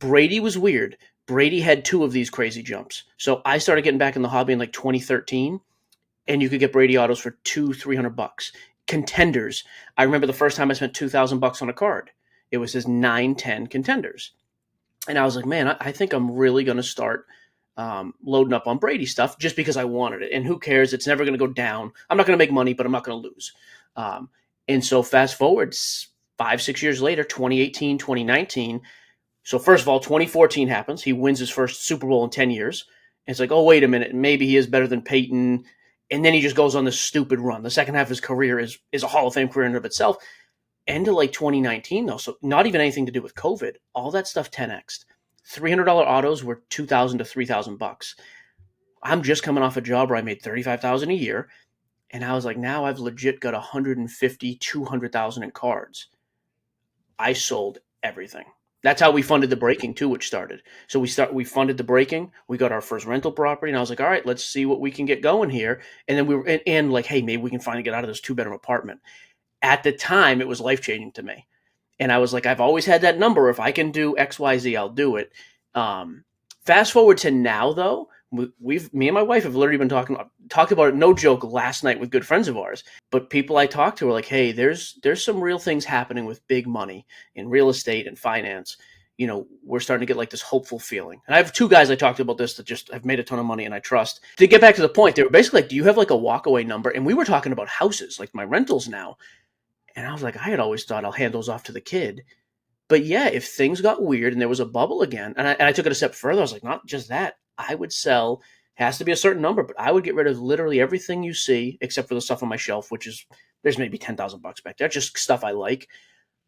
Brady was weird. Brady had two of these crazy jumps. So I started getting back in the hobby in like 2013, and you could get Brady autos for 200-300 bucks. Contenders. I remember the first time I spent 2,000 bucks on a card. It was his 9-10 contenders. And I was like, man, I think I'm really going to start loading up on Brady stuff just because I wanted it. And who cares? It's never going to go down. I'm not going to make money, but I'm not going to lose. Um, and so fast forward 5, 6 years later, 2018, 2019. So first of all, 2014 happens. He wins his first Super Bowl in 10 years. And it's like, oh, wait a minute. Maybe he is better than Peyton. And then he just goes on this stupid run. The second half of his career is a Hall of Fame career in and of itself. End of like 2019, though, so not even anything to do with COVID. All that stuff 10x'd. $300 autos were 2,000 to 3,000 bucks. I'm just coming off a job where I made 35,000 a year, and I was like, now I've legit got 150, 200,000 in cards. I sold everything. That's how we funded the breaking too, which started. So we funded the breaking. We got our first rental property, and I was like, all right, let's see what we can get going here. And then we were and like, hey, maybe we can finally get out of this 2-bedroom apartment. At the time, it was life changing to me, and I was like, I've always had that number. If I can do X, Y, Z, I'll do it. Fast forward to now, though, me and my wife have literally been talked about it. No joke, last night with good friends of ours. But people I talked to are like, hey, there's some real things happening with big money in real estate and finance. We're starting to get like this hopeful feeling. And I have two guys I talked about this that just have made a ton of money and I trust. To get back to the point, they were basically like, do you have like a walkaway number? And we were talking about houses, like my rentals now. And I was like, I had always thought I'll hand those off to the kid. But yeah, if things got weird and there was a bubble again, and I took it a step further, I was like, not just that. I would sell, has to be a certain number, but I would get rid of literally everything you see except for the stuff on my shelf, which is, there's maybe 10,000 bucks back there, just stuff I like.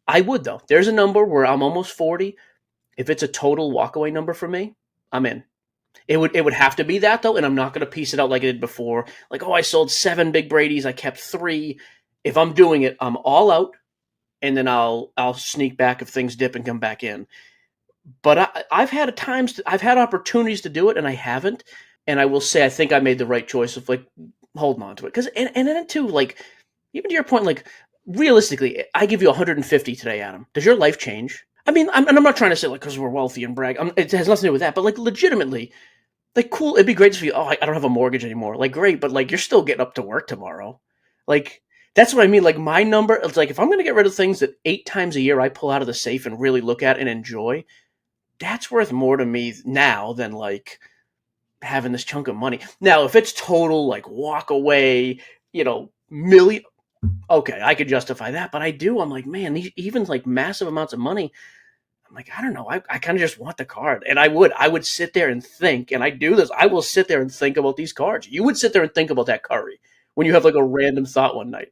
I would, though. There's a number where I'm almost 40. If it's a total walkaway number for me, I'm in. It would have to be that, though, and I'm not going to piece it out like I did before. Like, oh, I sold 7 big Bradys, I kept 3. If I'm doing it, I'm all out, and then I'll sneak back if things dip and come back in. But I've had opportunities to do it, and I haven't. And I will say, I think I made the right choice of like holding on to it. Because and then too, like even to your point, like realistically, I give you 150 today, Adam. Does your life change? I mean, I'm not trying to say like because we're wealthy and brag. It has nothing to do with that. But like legitimately, like cool. It'd be great to be. Oh, I don't have a mortgage anymore. Like great, but like you're still getting up to work tomorrow. Like that's what I mean. Like my number, it's like if I'm gonna get rid of things that 8 times a year I pull out of the safe and really look at and enjoy, that's worth more to me now than like having this chunk of money. Now, if it's total like walk away, million, okay, I could justify that. But I do. I'm like, man, these even like massive amounts of money. I'm like, I don't know. I kind of just want the card, and I would sit there and think, and I do this. I will sit there and think about these cards. You would sit there and think about that Curry when you have like a random thought one night.